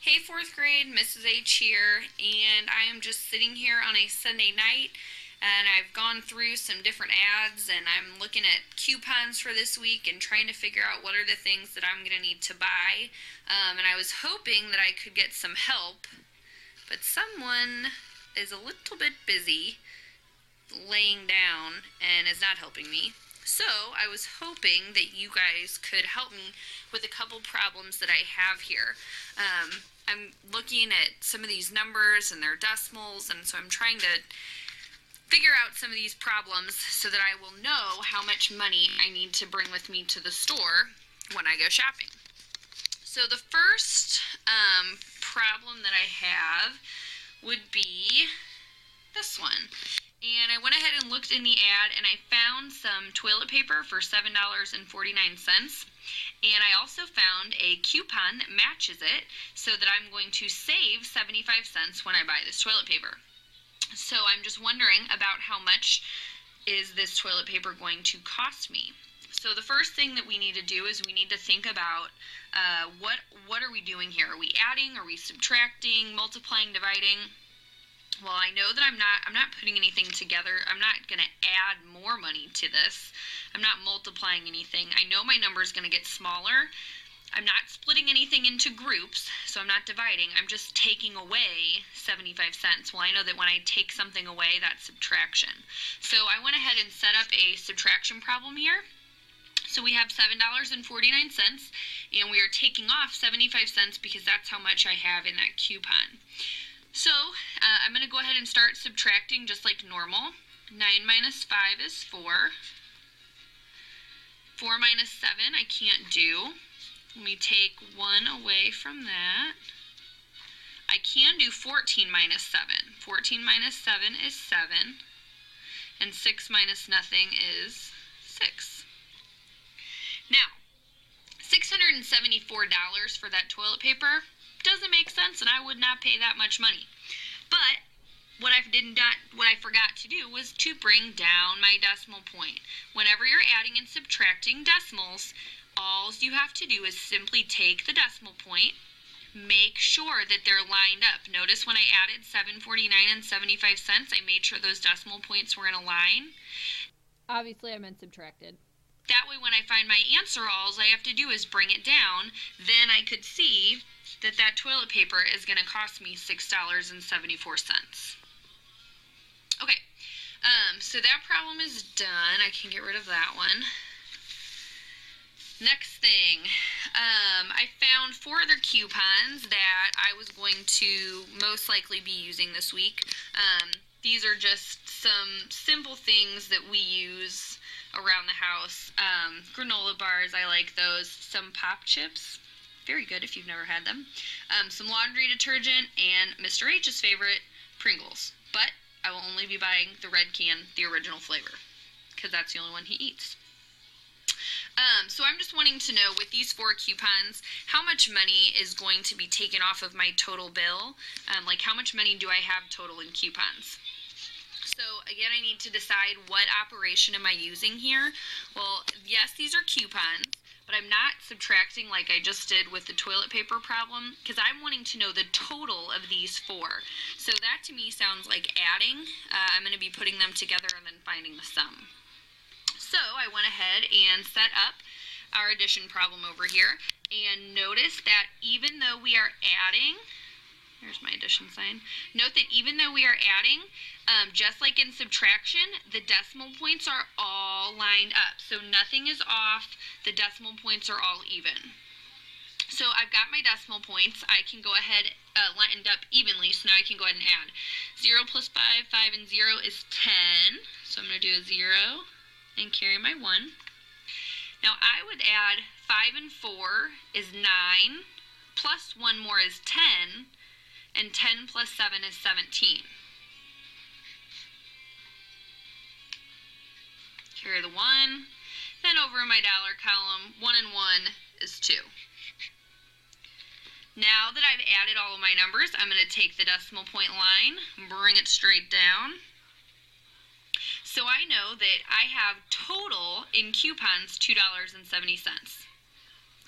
Hey 4th grade, Mrs. H here, and I am just sitting here on a Sunday night, and I've gone through some different ads, and I'm looking at coupons for this week and trying to figure out what are the things that I'm going to need to buy, and I was hoping that I could get some help, but someone is a little bit busy laying down and is not helping me. So I was hoping that you guys could help me with a couple problems that I have here. I'm looking at some of these numbers and their decimals, and so I'm trying to figure out some of these problems so that I will know how much money I need to bring with me to the store when I go shopping. So the first problem that I have would be this one. And I went ahead and looked in the ad, and I found some toilet paper for $7.49. And I also found a coupon that matches it, so that I'm going to save 75 cents when I buy this toilet paper. So I'm just wondering about how much is this toilet paper going to cost me. So the first thing that we need to do is we need to think about what are we doing here? Are we adding? Are we subtracting? Multiplying? Dividing? Well, I know that I'm not putting anything together. I'm not going to add more money to this. I'm not multiplying anything. I know my number is going to get smaller. I'm not splitting anything into groups, so I'm not dividing. I'm just taking away 75 cents. Well, I know that when I take something away, that's subtraction. So I went ahead and set up a subtraction problem here. So we have $7.49, and we are taking off 75 cents because that's how much I have in that coupon. So, I'm going to go ahead and start subtracting just like normal. 9 minus 5 is 4. 4 minus 7 I can't do. Let me take 1 away from that. I can do 14 minus 7. 14 minus 7 is 7. And 6 minus nothing is 6. Now, $674 for that toilet paper doesn't make sense, and I would not pay that much money. But what I forgot to do was to bring down my decimal point. Whenever you're adding and subtracting decimals, all you have to do is simply take the decimal point, make sure that they're lined up. Notice when I added $7.49 and 75 cents, I made sure those decimal points were in a line. Obviously, I meant subtracted. That way, when I find my answer, all I have to do is bring it down. Then I could see that toilet paper is going to cost me $6.74. Okay, so that problem is done. I can get rid of that one. Next thing, I found 4 other coupons that I was going to most likely be using this week. These are just some simple things that we use around the house. Granola bars, I like those. Some pop chips, very good if you've never had them. Some laundry detergent, and Mr. H's favorite, Pringles. But I will only be buying the red can, the original flavor, because that's the only one he eats. So I'm just wanting to know, with these 4 coupons, how much money is going to be taken off of my total bill? Like, how much money do I have total in coupons? So again, I need to decide what operation am I using here. Well, yes, these are coupons, but I'm not subtracting like I just did with the toilet paper problem, because I'm wanting to know the total of these 4. So that to me sounds like adding. I'm going to be putting them together and then finding the sum. So I went ahead and set up our addition problem over here, and notice that even though we are adding, here's my addition sign. Note that even though we are adding, just like in subtraction, the decimal points are all lined up. So nothing is off. The decimal points are all even. So I've got my decimal points. I can go ahead, lined up evenly, so now I can go ahead and add. 0 plus 5, 5 and 0 is 10. So I'm going to do a 0 and carry my 1. Now I would add 5 and 4 is 9, plus 1 more is 10, and 10 plus 7 is 17. Carry the 1, then over in my dollar column, 1 and 1 is 2. Now that I've added all of my numbers, I'm going to take the decimal point line and bring it straight down. So I know that I have total in coupons $2.70.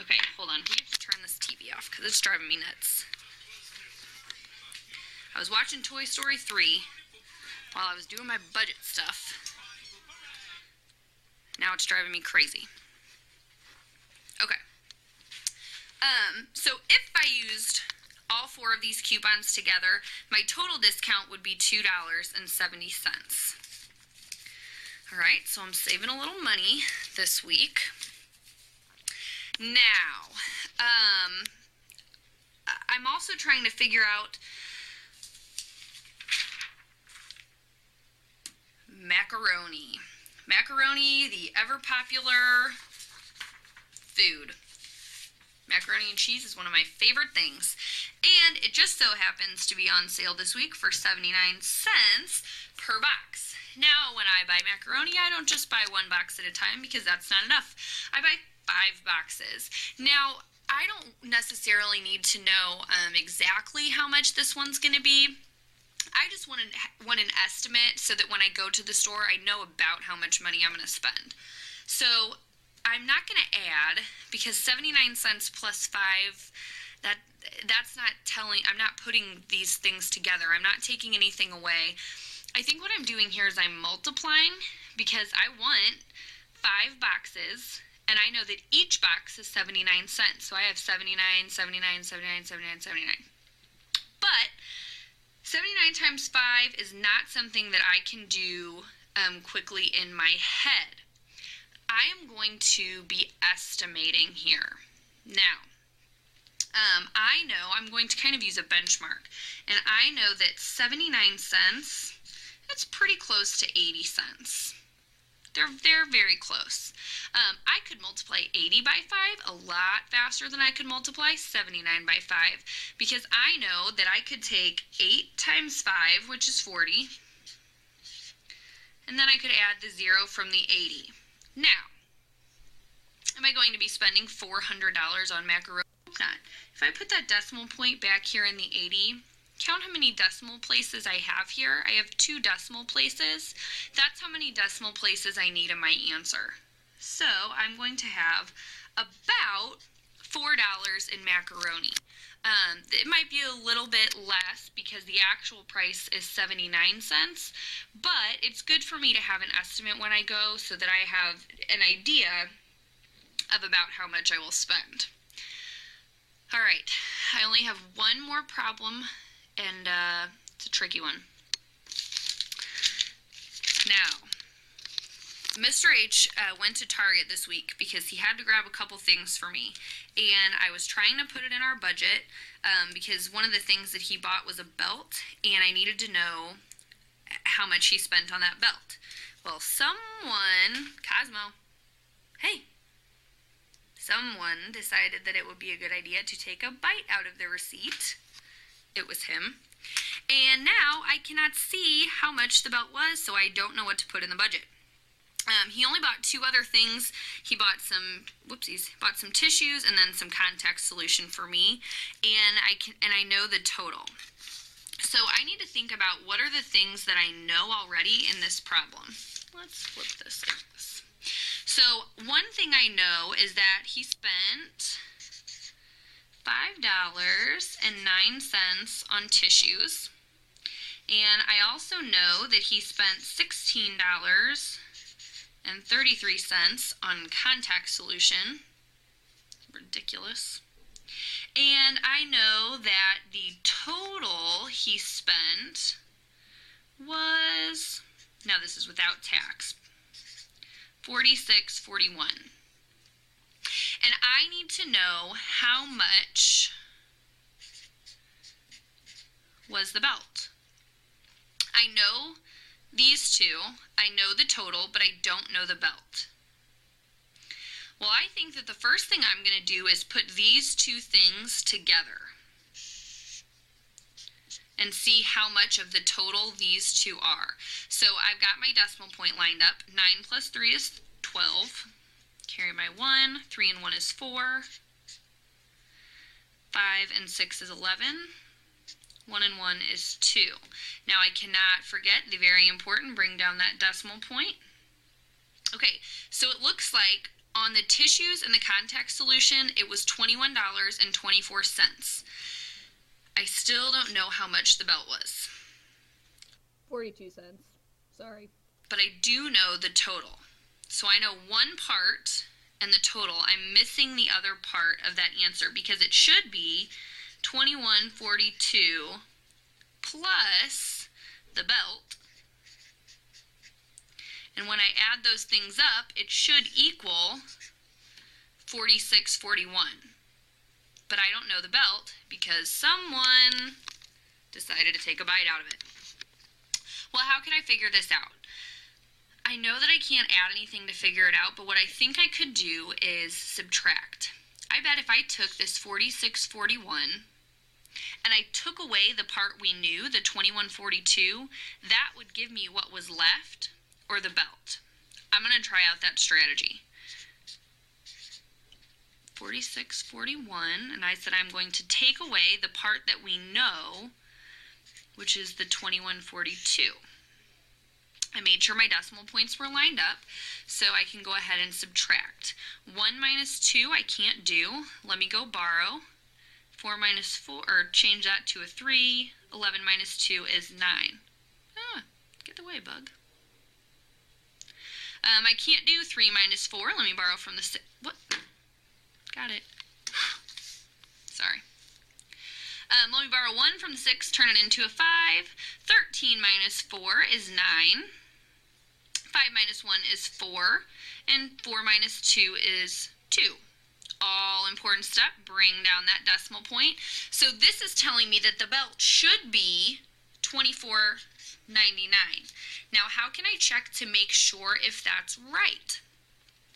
Okay, hold on. We have to turn this TV off because it's driving me nuts. I was watching Toy Story 3 while I was doing my budget stuff. Now it's driving me crazy. Okay. So if I used all 4 of these coupons together, my total discount would be $2.70. All right, so I'm saving a little money this week. Now, I'm also trying to figure out macaroni. Macaroni, the ever popular food. Macaroni and cheese is one of my favorite things. And it just so happens to be on sale this week for 79 cents per box. Now, when I buy macaroni, I don't just buy 1 box at a time because that's not enough. I buy 5 boxes. Now, I don't necessarily need to know exactly how much this one's going to be. I just want an estimate so that when I go to the store, I know about how much money I'm going to spend. So I'm not going to add, because 79 cents plus 5, that's not telling, I'm not putting these things together. I'm not taking anything away. I think what I'm doing here is I'm multiplying, because I want 5 boxes, and I know that each box is 79 cents. So I have 79, 79, 79, 79, 79. But 79 times 5 is not something that I can do quickly in my head. I am going to be estimating here. Now, I know I'm going to kind of use a benchmark, and I know that 79 cents, that's pretty close to 80 cents. They're very close. I could multiply 80 by 5 a lot faster than I could multiply 79 by 5, because I know that I could take 8 times 5, which is 40, and then I could add the 0 from the 80. Now, am I going to be spending $400 on macaroni? Hope not. If I put that decimal point back here in the 80, count how many decimal places I have here. I have 2 decimal places. That's how many decimal places I need in my answer. So I'm going to have about $4 in macaroni. It might be a little bit less because the actual price is 79 cents, but it's good for me to have an estimate when I go so that I have an idea of about how much I will spend. All right, I only have one more problem, and it's a tricky one. Now, Mr. H went to Target this week because he had to grab a couple things for me, and I was trying to put it in our budget because one of the things that he bought was a belt, and I needed to know how much he spent on that belt. Well, Cosmo, hey, someone decided that it would be a good idea to take a bite out of the receipt. It was him. And now I cannot see how much the belt was, so I don't know what to put in the budget. He only bought 2 other things. He bought some tissues and then some contact solution for me, and I know the total. So I need to think about what are the things that I know already in this problem. Let's flip this like this. So one thing I know is that he spent $5.09 on tissues, and I also know that he spent $16.33 on contact solution. Ridiculous. And I know that the total he spent was, now this is without tax, $46.41. And I need to know how much was the belt. I know these 2, I know the total, but I don't know the belt. Well, I think that the first thing I'm going to do is put these 2 things together and see how much of the total these 2 are. So I've got my decimal point lined up. 9 plus 3 is 12. Carry my 1. 3 and 1 is 4. 5 and 6 is 11. 1 and 1 is 2. Now I cannot forget the very important, bring down that decimal point. Okay, so it looks like on the tissues and the contact solution, it was $21.24. I still don't know how much the belt was. 42 cents. Sorry. But I do know the total. So I know one part and the total. I'm missing the other part of that answer because it should be $21.42 plus the belt. And when I add those things up, it should equal $46.41. But I don't know the belt because someone decided to take a bite out of it. Well, how can I figure this out? I know that I can't add anything to figure it out, but what I think I could do is subtract. I bet if I took this $46.41 and I took away the part we knew, the $21.42, that would give me what was left, or the belt. I'm going to try out that strategy. $46.41, and I said I'm going to take away the part that we know, which is the $21.42. I made sure my decimal points were lined up, so I can go ahead and subtract. 1 minus 2 I can't do. Let me go borrow. 4 minus 4, or change that to a 3. 11 minus 2 is 9. Ah, get the way, bug. I can't do 3 minus 4. Let me borrow from the 6. What? Got it. Sorry. Let me borrow 1 from the 6, turn it into a 5. 13 minus 4 is 9. 5 minus 1 is 4. And 4 minus 2 is 2. All important step, bring down that decimal point. So this is telling me that the belt should be $24.99. Now, how can I check to make sure if that's right?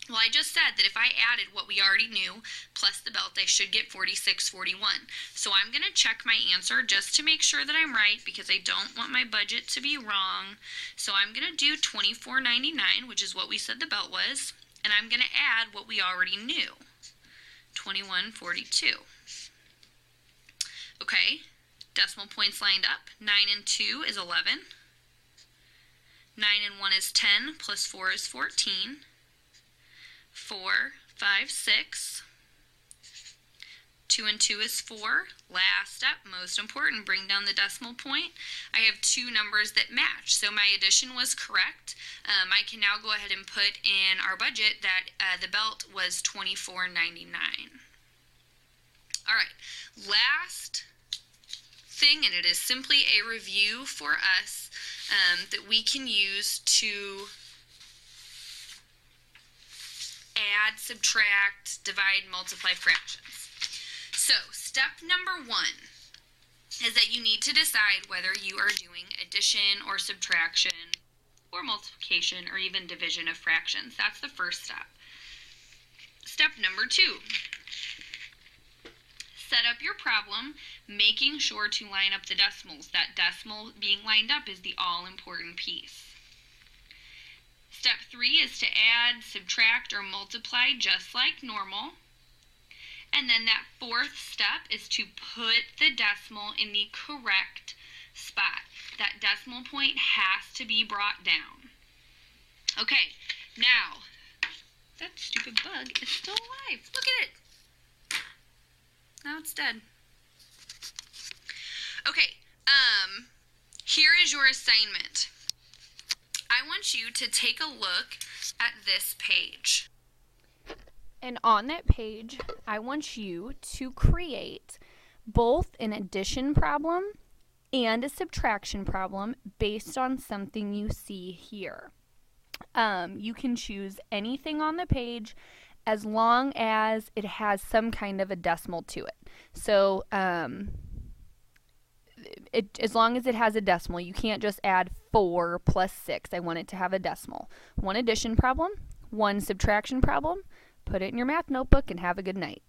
Well, I just said that if I added what we already knew plus the belt, I should get $46.41. So I'm going to check my answer just to make sure that I'm right because I don't want my budget to be wrong. So I'm going to do $24.99, which is what we said the belt was, and I'm going to add what we already knew, $21.42. Okay, decimal points lined up. 9 and 2 is 11. 9 and 1 is 10, plus 4 is 14. 4, 5, 6. 2 and 2 is 4. Last step, most important, bring down the decimal point. I have two numbers that match, so my addition was correct. I can now go ahead and put in our budget that the belt was $24.99. All right, last thing, and it is simply a review for us that we can use to add, subtract, divide, multiply fractions. So, step number 1 is that you need to decide whether you are doing addition or subtraction or multiplication or even division of fractions. That's the first step. Step number 2. Set up your problem, making sure to line up the decimals. That decimal being lined up is the all-important piece. Step 3 is to add, subtract, or multiply just like normal. And then that fourth step is to put the decimal in the correct spot. That decimal point has to be brought down. Okay, now, that stupid bug is still alive. Look at it. Now it's dead. Okay, here is your assignment. I want you to take a look at this page. And on that page, I want you to create both an addition problem and a subtraction problem based on something you see here. You can choose anything on the page as long as it has some kind of a decimal to it. So, as long as it has a decimal, you can't just add 4 plus 6. I want it to have a decimal. One addition problem, one subtraction problem. Put it in your math notebook and have a good night.